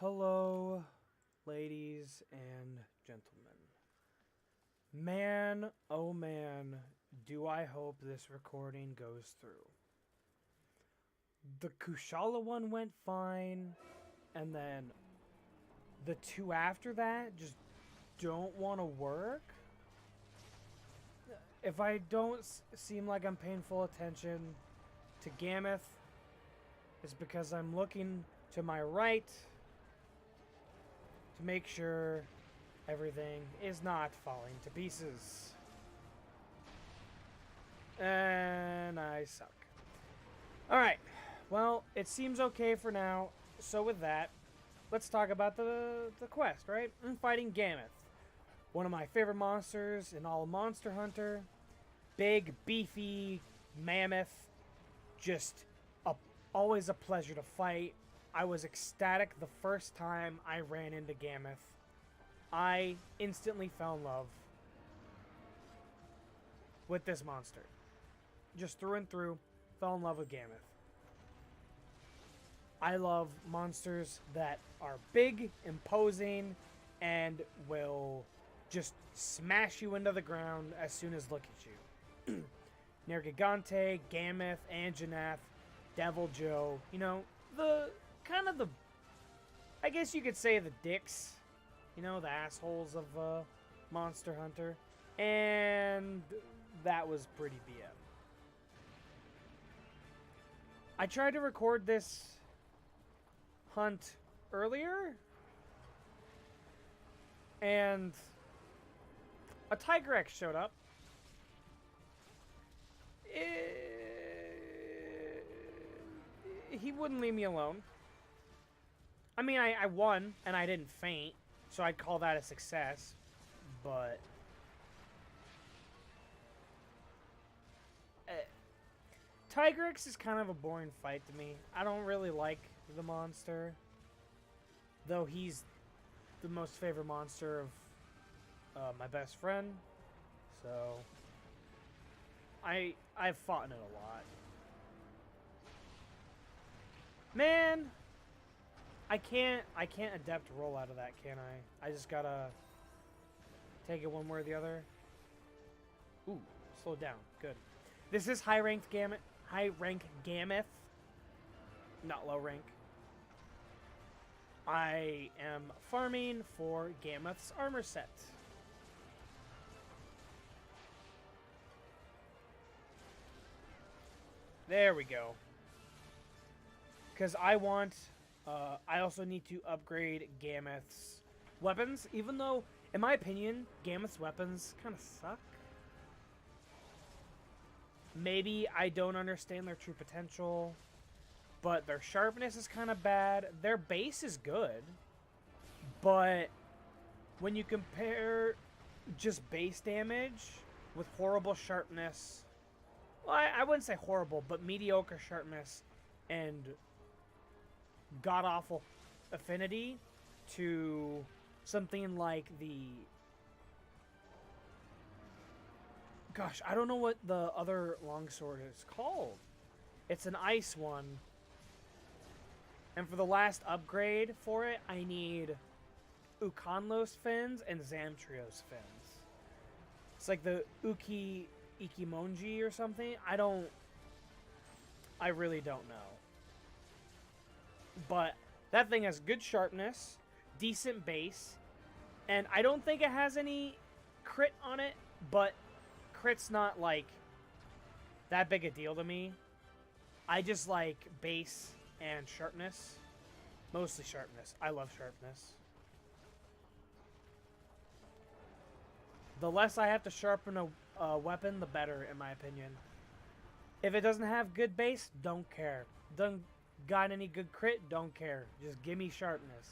Hello, ladies and gentlemen. Man, oh man, do I hope this recording goes through. The Kushala one went fine, and then the two after that just don't want to work. If I don't seem like I'm paying full attention to Gameth, it's because I'm looking to my right to make sure everything is not falling to pieces. And I suck. Alright, well, it seems okay for now. So with that, let's talk about the quest, right? I'm fighting Gameth, one of my favorite monsters in all Monster Hunter. Big, beefy mammoth. Just always a pleasure to fight. I was ecstatic the first time I ran into Gameth. I instantly fell in love with this monster. Just through and through, fell in love with Gameth. I love monsters that are big, imposing, and will just smash you into the ground as soon as look at you. Nergigante, Gameth, Anjanath, Devil Joe, you know, the I guess you could say the dicks, you know, the assholes of Monster Hunter. And that was pretty BM. I tried to record this hunt earlier, and a Tiger X showed up. He wouldn't leave me alone. I mean, I won, and I didn't faint, so I'd call that a success, but Tiger X is kind of a boring fight to me. I don't really like the monster, though he's the most favorite monster of my best friend, so I've fought in it a lot. Man, I can't adept roll out of that, can I? I just gotta take it one way or the other. Ooh, slow down. Good. This is high rank Gameth, not low rank. I am farming for Gameth's armor set. There we go. Because I also need to upgrade Gameth's weapons, even though, in my opinion, Gameth's weapons kind of suck. Maybe I don't understand their true potential, but their sharpness is kind of bad. Their base is good, but when you compare just base damage with horrible sharpness, well, I wouldn't say horrible, but mediocre sharpness and god-awful affinity to something like the... Gosh, I don't know what the other longsword is called. It's an ice one. And for the last upgrade for it, I need Ukanlos fins and Zamtrios fins. It's like the Ikimonji or something. I really don't know. But that thing has good sharpness, decent base, and I don't think it has any crit on it, but crit's not, like, that big a deal to me. I just like base and sharpness. Mostly sharpness. I love sharpness. The less I have to sharpen a weapon, the better, in my opinion. If it doesn't have good base, don't care. Doesn't got any good crit, don't care. Just give me sharpness.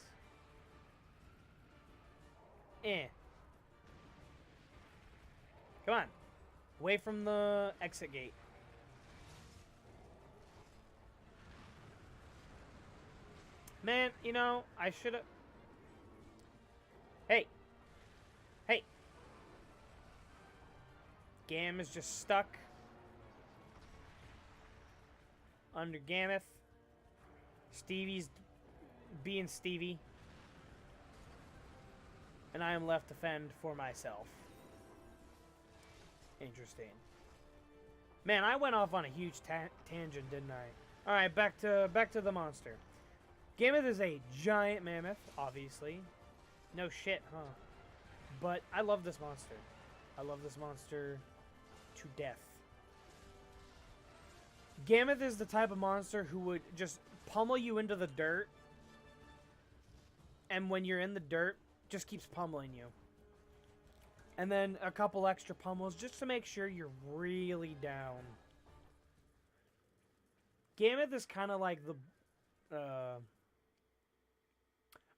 Come on. Away from the exit gate. Man, you know, I should have... Hey. Hey. Gam is just stuck under Gameth. Stevie's being Stevie. and I am left to fend for myself. Interesting. Man, I went off on a huge tangent, didn't I? All right, back to the monster. Gammoth is a giant mammoth, obviously. No shit, huh? But I love this monster. I love this monster to death. Gammoth is the type of monster who would just pummel you into the dirt, and when you're in the dirt, just keeps pummeling you. And then a couple extra pummels just to make sure you're really down. Gammoth is kind of like the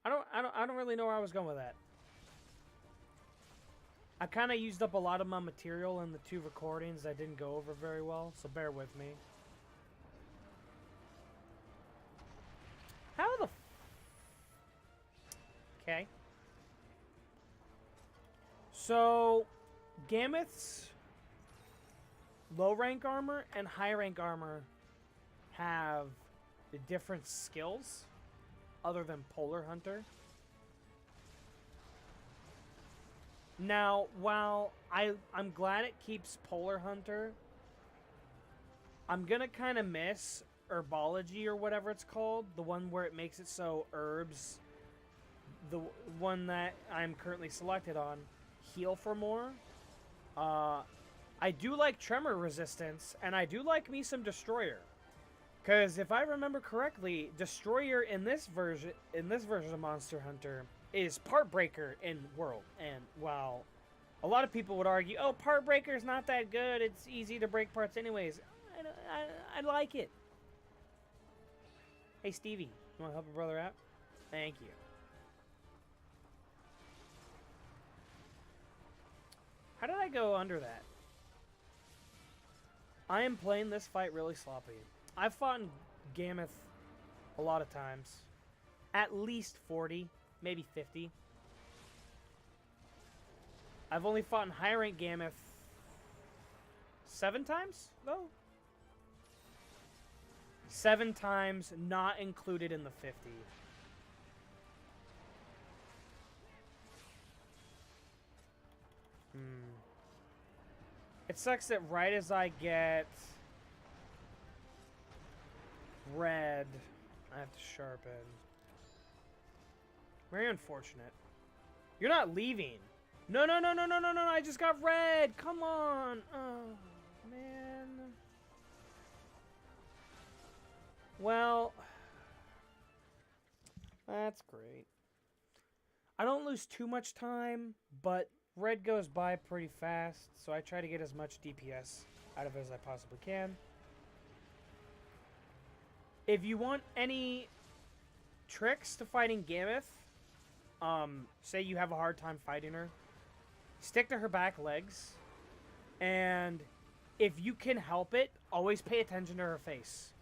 I don't really know where I was going with that. I kind of used up a lot of my material in the 2 recordings that didn't go over very well, so bear with me. How the okay. So, Gammoth's low rank armor and high rank armor have the different skills other than Polar Hunter. Now, while I'm glad it keeps Polar Hunter, I'm gonna kind of miss Herbology or whatever it's called, the one where it makes it so herbs, the one that I'm currently selected on, heal for more. I do like Tremor Resistance, and I do like me some Destroyer. Because if I remember correctly, Destroyer in this version of Monster Hunter is Part Breaker in World. And while a lot of people would argue, oh, Part Breaker is not that good, it's easy to break parts anyways, I like it. Hey, Stevie, you want to help your brother out? Thank you. How did I go under that? I am playing this fight really sloppy. I've fought in Gammoth a lot of times. At least 40, maybe 50. I've only fought in high rank Gammoth 7 times, though? 7 times, not included in the 50. It sucks that right as I get red, I have to sharpen. Very unfortunate. You're not leaving. No, no, no, no, no, no, no, I just got red. Come on. Oh, man. Well, that's great. I don't lose too much time, but red goes by pretty fast, so I try to get as much DPS out of it as I possibly can. If you want any tricks to fighting Gammoth, say you have a hard time fighting her, stick to her back legs, and if you can help it, always pay attention to her face.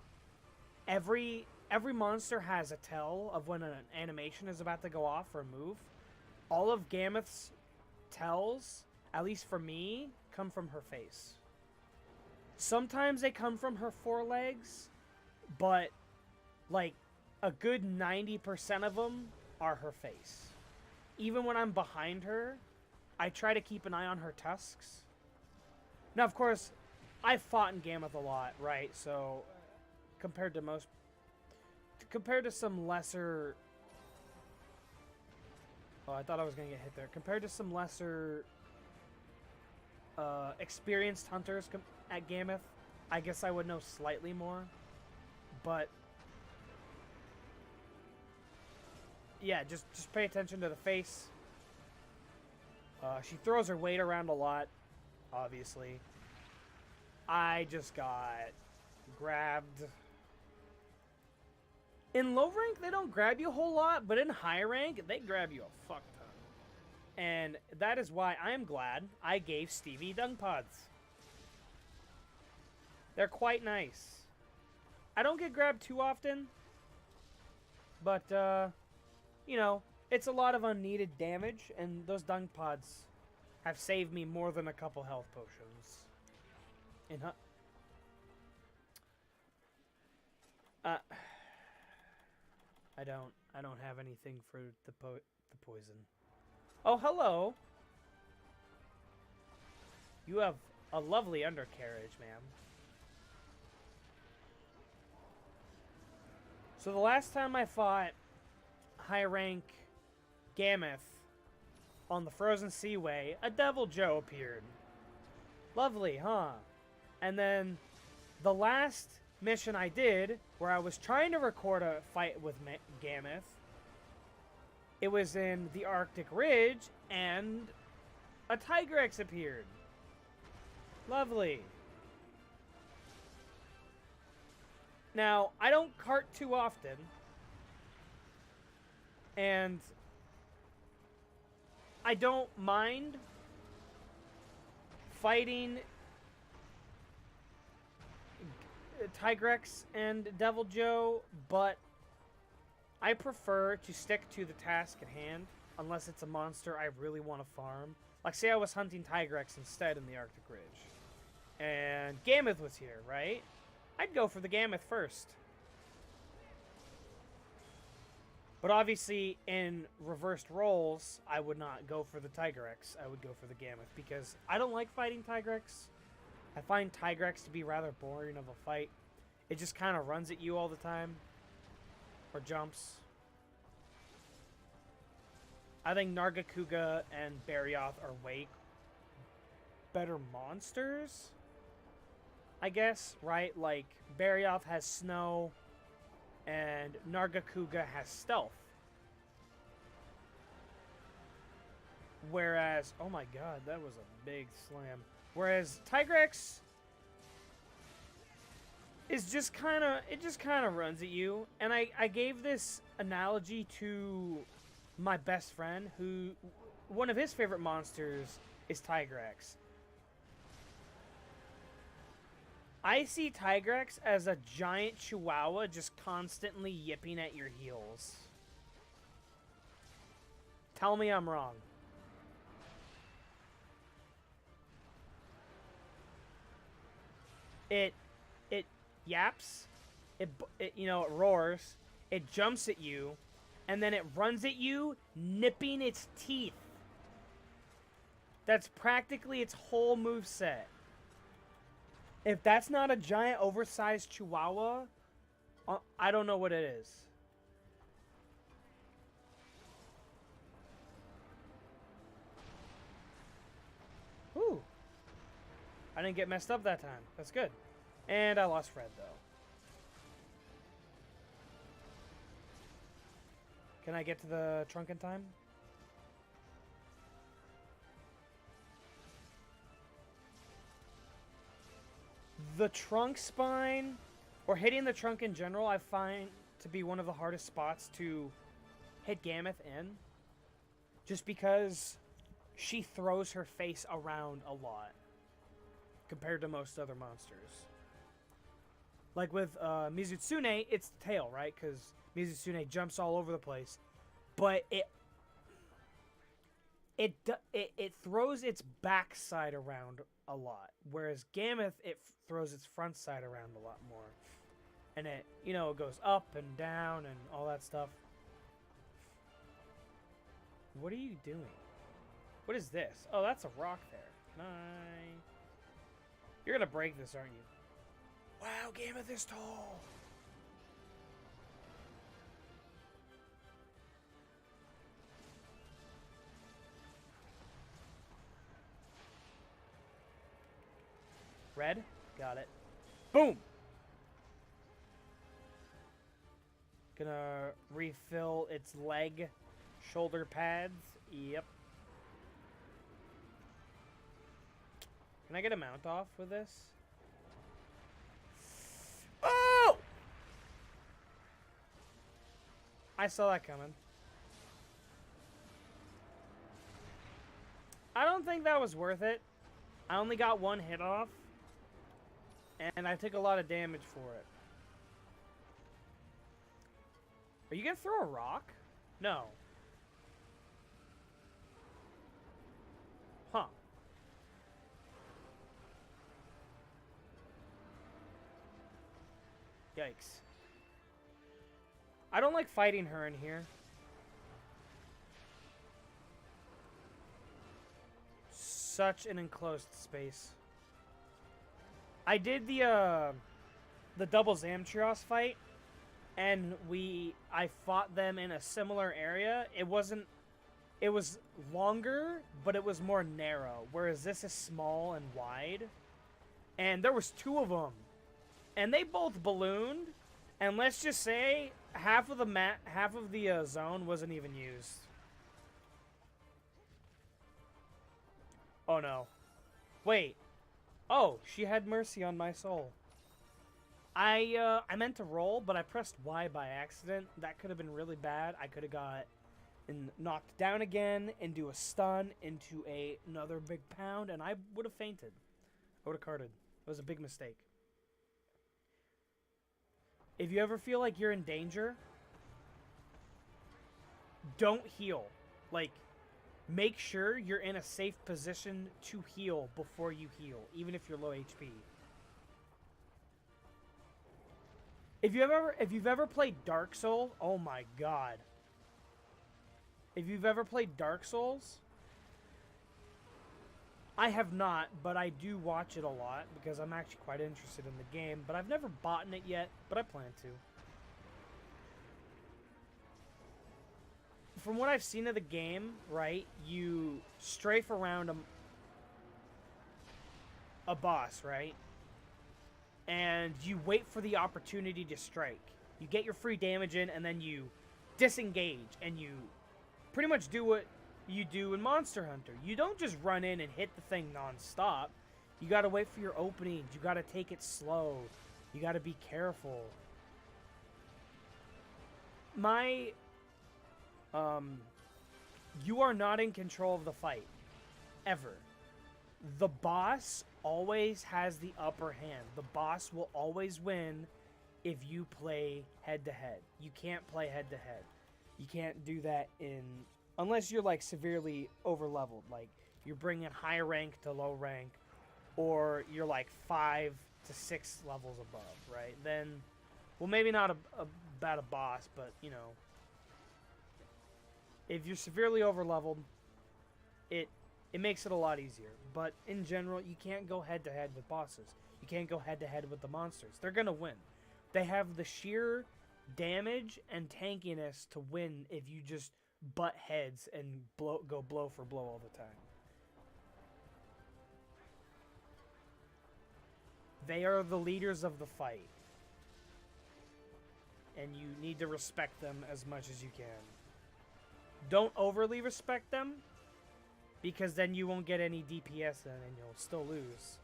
Every monster has a tell of when an animation is about to go off or move. All of Gammoth's tells, at least for me, come from her face. Sometimes they come from her forelegs, but like a good 90% of them are her face. Even when I'm behind her, I try to keep an eye on her tusks. Now, of course, I've fought in Gammoth a lot, right? So compared to some lesser... Oh, I thought I was going to get hit there. Compared to some lesser experienced hunters at Gammoth, I guess I would know slightly more. But yeah, just pay attention to the face. She throws her weight around a lot, obviously. I just got grabbed. In low rank, they don't grab you a whole lot, but in high rank, they grab you a fuck ton. And that is why I am glad I gave Stevie dung pods. They're quite nice. I don't get grabbed too often, but, you know, it's a lot of unneeded damage, and those dung pods have saved me more than a couple health potions. I don't have anything for the poison. Oh, hello. You have a lovely undercarriage, ma'am. So the last time I fought high rank Gameth on the Frozen Seaway, a Devil Joe appeared. Lovely, huh? And then the last mission I did, where I was trying to record a fight with Gameth, it was in the Arctic Ridge, and a Tigrex appeared. Lovely. Now, I don't cart too often, and I don't mind fighting Tigrex and Devil Joe, but I prefer to stick to the task at hand, unless it's a monster I really want to farm. Like, say I was hunting Tigrex instead in the Arctic Ridge, and Gameth was here, right? I'd go for the Gameth first. But obviously, in reversed roles, I would not go for the Tigrex. I would go for the Gameth, because I don't like fighting Tigrex. I find Tigrex to be rather boring of a fight. It just kind of runs at you all the time. Or jumps. I think Nargacuga and Barioth are way better monsters, I guess, right? Like, Barioth has snow, and Nargacuga has stealth. Whereas, oh my god, that was a big slam. Whereas Tigrex is just kind of, it just kind of runs at you. And I gave this analogy to my best friend, who, one of his favorite monsters is Tigrex. I see Tigrex as a giant chihuahua just constantly yipping at your heels. Tell me I'm wrong. It yaps, it you know, it roars, it jumps at you, and then it runs at you, nipping its teeth. That's practically its whole moveset. If that's not a giant, oversized chihuahua, I don't know what it is. Whew. I didn't get messed up that time. That's good. And I lost Fred, though. Can I get to the trunk in time? The trunk spine, or hitting the trunk in general, I find to be one of the hardest spots to hit Gameth in. Just because she throws her face around a lot compared to most other monsters. Like with Mizutsune, it's the tail, right? Because Mizutsune jumps all over the place. But it throws its backside around a lot. Whereas Gameth, it throws its front side around a lot more. And it, you know, it goes up and down and all that stuff. What are you doing? What is this? Oh, that's a rock there. Can I... You're gonna break this, aren't you? Wow, Gameth is tall! Red? Got it. Boom! Gonna refill its leg, shoulder pads. Yep. Can I get a mount off with this? Oh! I saw that coming. I don't think that was worth it. I only got one hit off. And I took a lot of damage for it. Are you gonna throw a rock? No. Huh. Yikes. I don't like fighting her in here. such an enclosed space. I did the double Zamtrios fight, and I fought them in a similar area. It was longer, but it was more narrow, whereas this is small and wide. And there was 2 of them, and they both ballooned. And let's just say half of the zone wasn't even used. Oh no. Wait. Oh, she had mercy on my soul. I meant to roll, but I pressed Y by accident. That could have been really bad. I could have got knocked down again, into a stun, into another big pound, and I would have fainted. I would have carded. It was a big mistake. If you ever feel like you're in danger, don't heal. Like, make sure you're in a safe position to heal before you heal, even if you're low HP. If you've ever played Dark Souls, oh my god. If you've ever played Dark Souls, I have not, but I do watch it a lot because I'm actually quite interested in the game, but I've never bought it yet, but I plan to. From what I've seen of the game, right, you strafe around a boss, right? And you wait for the opportunity to strike. You get your free damage in, and then you disengage, and you pretty much do what you do in Monster Hunter. You don't just run in and hit the thing non-stop. You gotta wait for your openings. You gotta take it slow. You gotta be careful. You are not in control of the fight. Ever. The boss always has the upper hand. The boss will always win if you play head-to-head. You can't play head-to-head. You can't do that unless you're like severely over-leveled. Like you're bringing high rank to low rank, or you're like 5 to 6 levels above, right? Then, well, maybe not about a boss, but you know, if you're severely over-leveled, it makes it a lot easier. But in general, you can't go head-to-head with bosses. You can't go head-to-head with the monsters. They're gonna win. They have the sheer damage and tankiness to win if you just butt heads and go blow for blow all the time. They are the leaders of the fight, and you need to respect them as much as you can. Don't overly respect them, because then you won't get any DPS in and you'll still lose.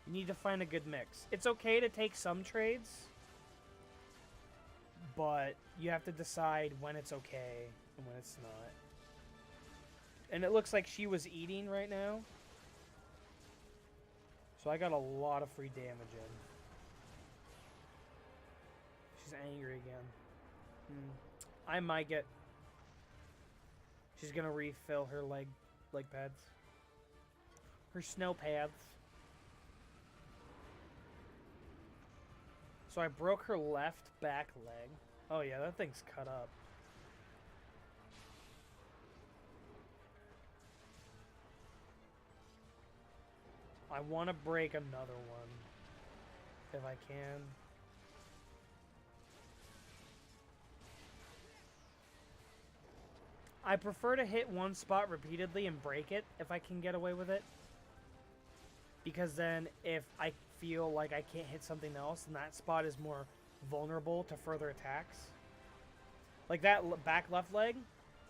You need to find a good mix. It's okay to take some trades, but you have to decide when it's okay and when it's not. And it looks like she was eating right now. So I got a lot of free damage in. She's angry again. I might get... She's gonna refill her leg pads. Her snow pads. So I broke her left back leg. Oh yeah, that thing's cut up. I want to break another one, if I can. I prefer to hit one spot repeatedly and break it if I can get away with it. Because then if I feel like I can't hit something else, then that spot is more vulnerable to further attacks. Like that back left leg,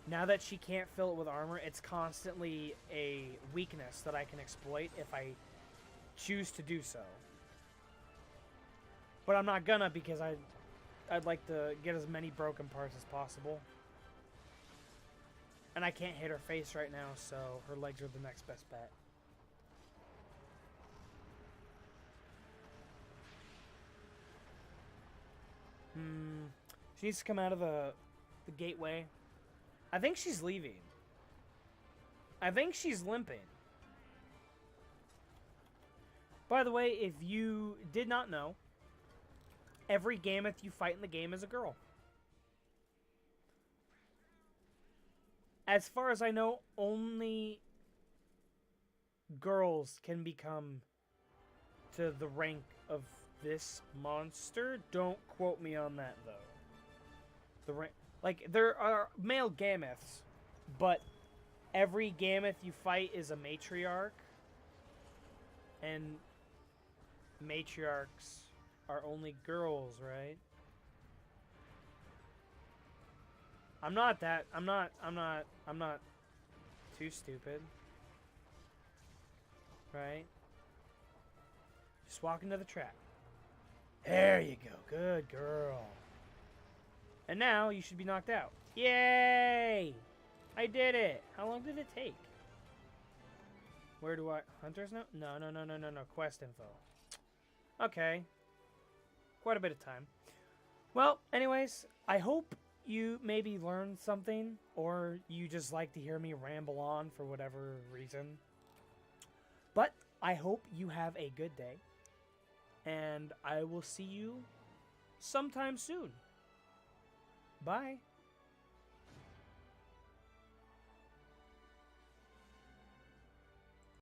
now that she can't fill it with armor, it's constantly a weakness that I can exploit if I choose to do so. But I'm not gonna, because I'd like to get as many broken parts as possible. And I can't hit her face right now, so her legs are the next best bet. She needs to come out of the gateway. I think she's leaving. I think she's limping. By the way, if you did not know, every Gammoth you fight in the game is a girl. As far as I know, only girls can become to the rank of this monster. Don't quote me on that though. The rank, like there are male gameths, but every gameth you fight is a matriarch, and matriarchs are only girls, right? I'm not too stupid. Right? Just walk into the trap. There you go. Good girl. And now you should be knocked out. Yay! I did it. How long did it take? Where do I... Hunters now? No. Quest info. Okay. Quite a bit of time. Well, anyways, I hope you maybe learned something, or you just like to hear me ramble on for whatever reason. But I hope you have a good day, and I will see you sometime soon. Bye.